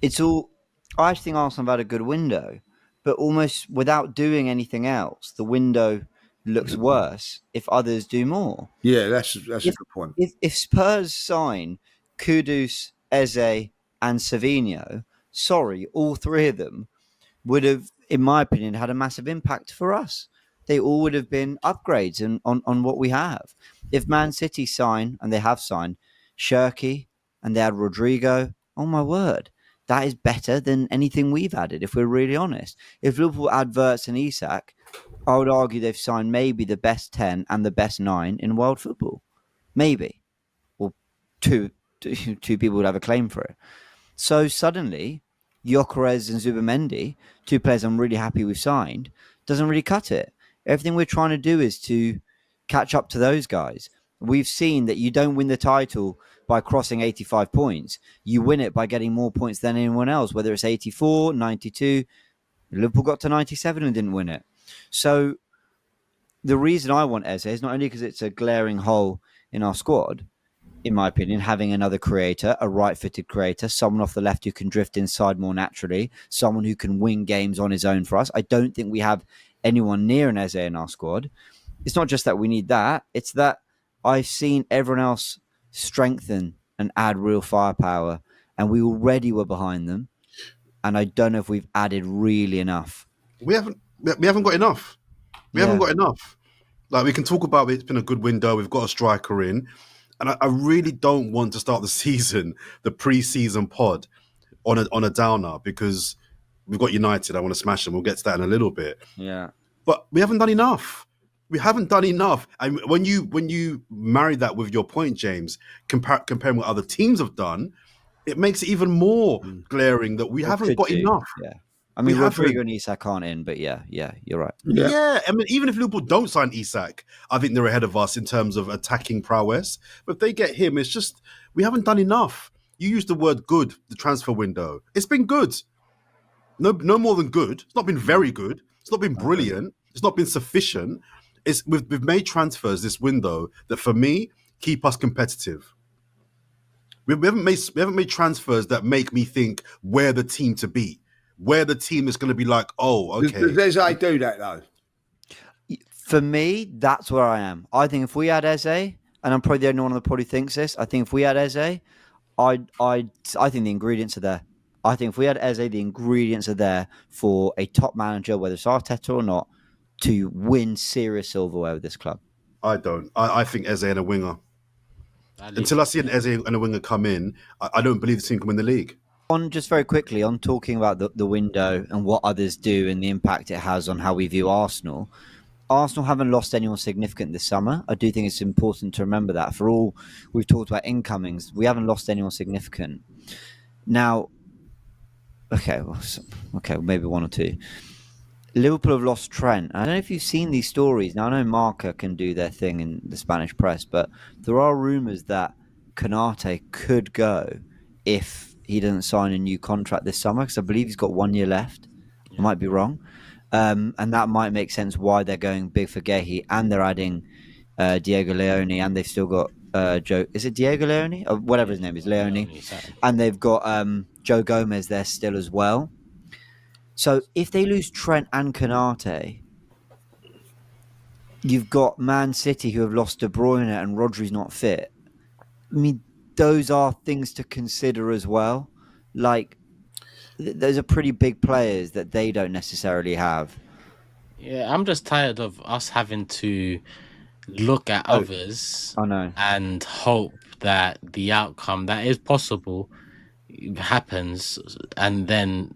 it's all. I actually think Arsenal have had a good window, but almost without doing anything else, the window looks worse if others do more. Yeah, that's a If good point. if Spurs sign Kudus, Eze, and Savino, sorry, all three of them would have, in my opinion, had a massive impact for us. They all would have been upgrades on what we have. If Man City sign, and they have signed, Shirky, and they had Rodrigo, oh my word, that is better than anything we've added, if we're really honest. If Liverpool add Wirtz and Isak, I would argue they've signed maybe the best 10 and the best 9 in world football. Maybe. Or two people would have a claim for it. So suddenly, Gyökeres and Zubimendi, two players I'm really happy we've signed, doesn't really cut it. Everything we're trying to do is to catch up to those guys. We've seen that you don't win the title by crossing 85 points. You win it by getting more points than anyone else, whether it's 84, 92. Liverpool got to 97 and didn't win it. So the reason I want Eze is not only because it's a glaring hole in our squad, in my opinion, having another creator, a right-footed creator, someone off the left who can drift inside more naturally, someone who can win games on his own for us. I don't think we have anyone near an Eze in our squad. It's not just that we need that. It's that I've seen everyone else strengthen and add real firepower, and we already were behind them. And I don't know if we've added really enough. We haven't got enough. We haven't got enough. Like, we can talk about it's been a good window. We've got a striker in. And I really don't want to start the season, the pre-season pod, on a downer, because we've got United. I want to smash them. We'll get to that in a little bit. Yeah. But we haven't done enough. We haven't done enough. And when you marry that with your point, James, comparing what other teams have done, it makes it even more glaring that we haven't got enough. Yeah. I mean, Rodrigo and Isak aren't in, but yeah, you're right. Yeah, I mean, even if Liverpool don't sign Isak, I think they're ahead of us in terms of attacking prowess. But if they get him, it's just, we haven't done enough. You used the word good, the transfer window. It's been good. No more than good. It's not been very good. It's not been brilliant. It's not been sufficient. We've made transfers this window that, for me, keep us competitive. We haven't made transfers that make me think we're the team to beat. Where the team is going to be like, oh, okay. Does Eze do that, though? For me, that's where I am. I think if we had Eze, and I'm probably the only one that probably thinks this, I think if we had Eze, I think the ingredients are there. I think if we had Eze, the ingredients are there for a top manager, whether it's Arteta or not, to win serious silverware with this club. I don't. I think Eze and a winger. Until I see an Eze and a winger come in, I don't believe the team can win the league. Just very quickly, on talking about the window and what others do and the impact it has on how we view Arsenal, Arsenal haven't lost anyone significant this summer. I do think it's important to remember that. For all we've talked about incomings, we haven't lost anyone significant. Now, okay, maybe one or two. Liverpool have lost Trent. I don't know if you've seen these stories. Now, I know Marca can do their thing in the Spanish press, but there are rumours that Konate could go if he doesn't sign a new contract this summer, because I believe he's got 1 year left. I might be wrong. And that might make sense why they're going big for Gehi, and they're adding Diego Leone, and they've still got Joe. Is it Diego Leone? Or whatever his name is, Leone. And they've got Joe Gomez there still as well. So if they lose Trent and Konate, you've got Man City who have lost De Bruyne and Rodri's not fit. I mean, those are things to consider as well. Like, those are pretty big players that they don't necessarily have. Yeah, I'm just tired of us having to look at others and hope that the outcome that is possible happens, and then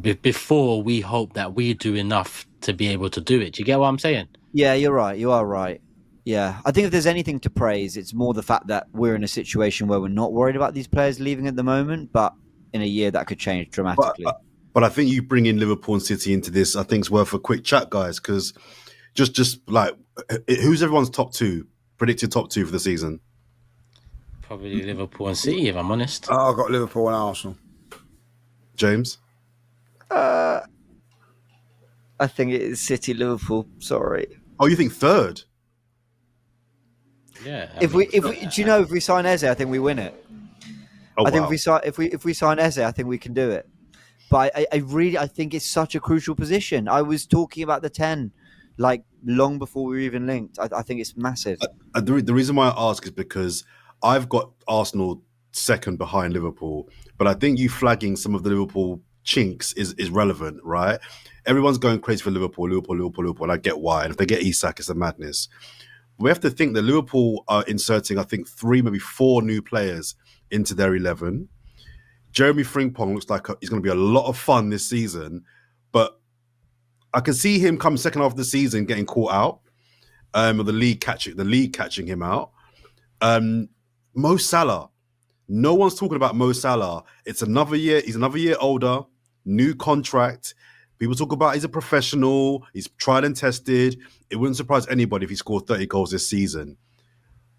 before we hope that we do enough to be able to do it. Do you get what I'm saying? Yeah, you're right. You are right. Yeah, I think if there's anything to praise, it's more the fact that we're in a situation where we're not worried about these players leaving at the moment, but in a year that could change dramatically. But I think you bring in Liverpool and City into this, I think it's worth a quick chat, guys, because just like, who's everyone's predicted top two for the season? Probably Liverpool and City, if I'm honest. Oh, I've got Liverpool and Arsenal. James? I think it is City, Liverpool. Sorry. Oh, you think third? Yeah. If we sign Eze, I think we win it. I think if we sign Eze, I think we can do it. But I think it's such a crucial position. I was talking about the 10 like long before we were even linked. I think it's massive. The reason why I ask is because I've got Arsenal second behind Liverpool, but I think you flagging some of the Liverpool chinks is relevant, right? Everyone's going crazy for Liverpool, and I get why. And if they get Isak, it's a madness. We have to think that Liverpool are inserting, I think, 3, maybe 4 new players into their 11. Jeremy Frimpong looks like he's going to be a lot of fun this season, but I can see him come second half of the season getting caught out, or the league catching him out. Mo Salah, no one's talking about Mo Salah. It's another year. He's another year older, new contract. People talk about he's a professional. He's tried and tested. It wouldn't surprise anybody if he scored 30 goals this season.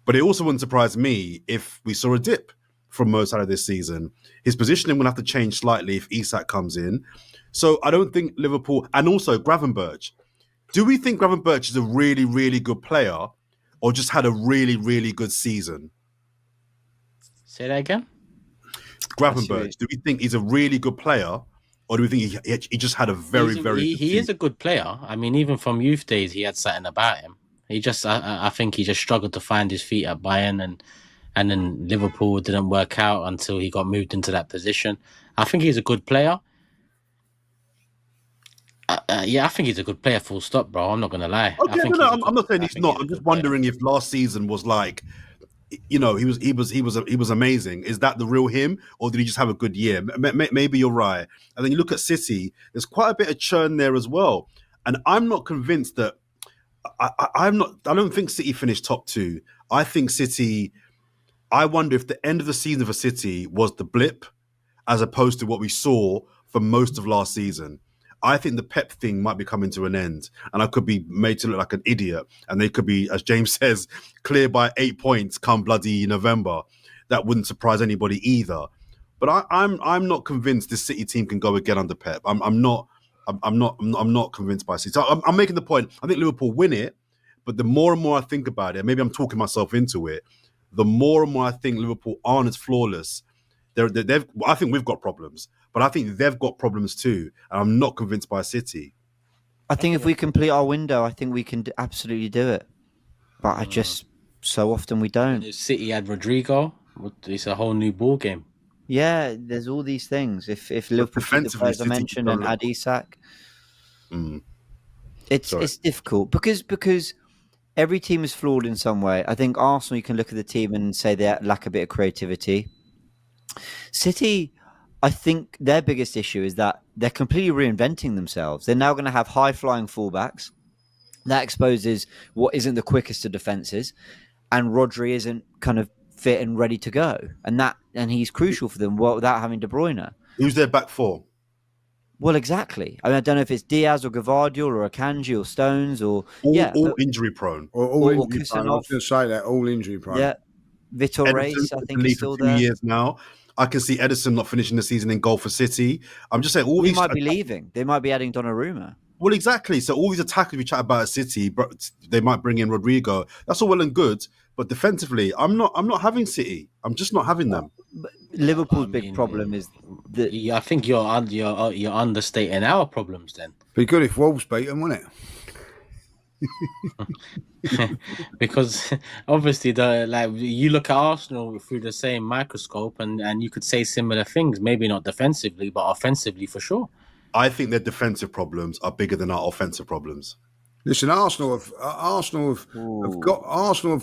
But it also wouldn't surprise me if we saw a dip from Mo Salah this season. His positioning will have to change slightly if Isak comes in. So I don't think Liverpool, and also Gravenberch. Do we think Gravenberch is a really, really good player or just had a really, really good season? Say that again? Gravenberch, do we think he's a really good player or do we think he just had a very good season? He is a good player. I mean, even from youth days, he had something about him. I think he just struggled to find his feet at Bayern and then Liverpool didn't work out until he got moved into that position. I think he's a good player. I think he's a good player, full stop, bro. I'm not going to lie. Okay, I'm not saying he's not. I'm just wondering if last season was like, he was amazing. Is that the real him, or did he just have a good year? Maybe you're right. And then you look at City. There's quite a bit of churn there as well. And I'm not convinced that. I don't think City finished top 2. I think City. I wonder if the end of the season for City was the blip, as opposed to what we saw for most of last season. I think the Pep thing might be coming to an end, and I could be made to look like an idiot. And they could be, as James says, clear by 8 points come bloody November. That wouldn't surprise anybody either. But I'm not convinced this City team can go again under Pep. I'm not convinced by City. So I'm making the point. I think Liverpool win it, but the more and more I think about it, maybe I'm talking myself into it. The more and more I think Liverpool aren't as flawless. I think we've got problems, but I think they've got problems too. And I'm not convinced by City. I think if we complete our window, I think we can absolutely do it. But I just, so often we don't. If City had Rodrigo, it's a whole new ball game. Yeah, there's all these things. If Liverpool keep the players I mentioned and add Isak, it's difficult because every team is flawed in some way. I think Arsenal, you can look at the team and say they lack a bit of creativity. City, I think their biggest issue is that they're completely reinventing themselves. They're now going to have high-flying fullbacks. That exposes what isn't the quickest of defences, and Rodri isn't kind of fit and ready to go. And he's crucial for them without having De Bruyne. Who's their back four? Well, exactly. I mean, I don't know if it's Diaz or Gvardiol or Akanji or Stones or all injury prone. Or injury prone. I was going to say that, all injury prone. Yeah, Vitor Reis, I think, is still there. 2 years now. I can see Edison not finishing the season in goal for City. I'm just saying all these might be leaving. They might be adding Donnarumma. Well, exactly. So all these attackers we chat about at City, but they might bring in Rodrigo. That's all well and good, but defensively, I'm not having City. I'm just not having them. But Liverpool's big problem is that I think you're understating our problems. Then be good if Wolves beat them, wouldn't it? Because obviously you look at Arsenal through the same microscope and you could say similar things, maybe not defensively but offensively for sure. I think their defensive problems are bigger than our offensive problems. Listen, Arsenal have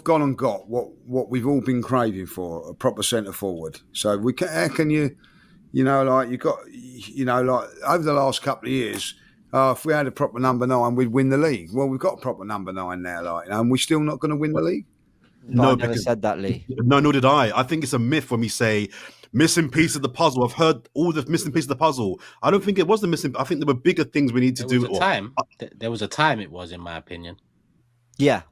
gone and got what we've all been craving for, a proper centre forward. So how can you over the last couple of years, if we had a proper number 9, we'd win the league. Well, we've got a proper number 9 now, and we're still not going to win the league. No, I never said that, Lee. No, nor did I. I think it's a myth when we say missing piece of the puzzle. I've heard all the missing piece of the puzzle. I don't think it was the missing. I think there were bigger things we need to do. There was a time it was, in my opinion. Yeah.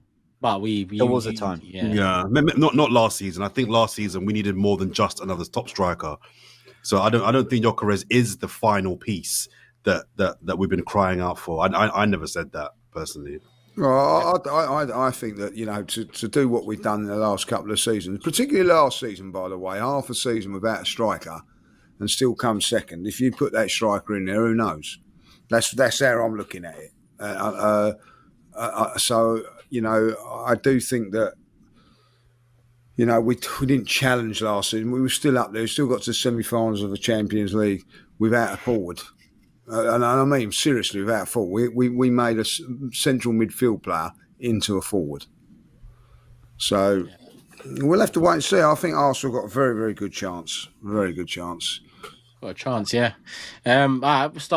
But there was a time. Yeah. Not last season. I think last season we needed more than just another top striker. So I don't think Gyökeres is the final piece that we've been crying out for. I never said that personally. Well, I think that, you know, to do what we've done in the last couple of seasons, particularly last season, by the way, half a season without a striker and still come second. If you put that striker in there, who knows? That's how I'm looking at it. So, you know, I do think that, you know, we didn't challenge last season. We were still up there. We still got to the semi-finals of the Champions League without a forward. And I mean, seriously, without a forward. We made a central midfield player into a forward. So we'll have to wait and see. I think Arsenal got a very, very good chance. Very good chance. Got a chance, yeah. All right, we'll start.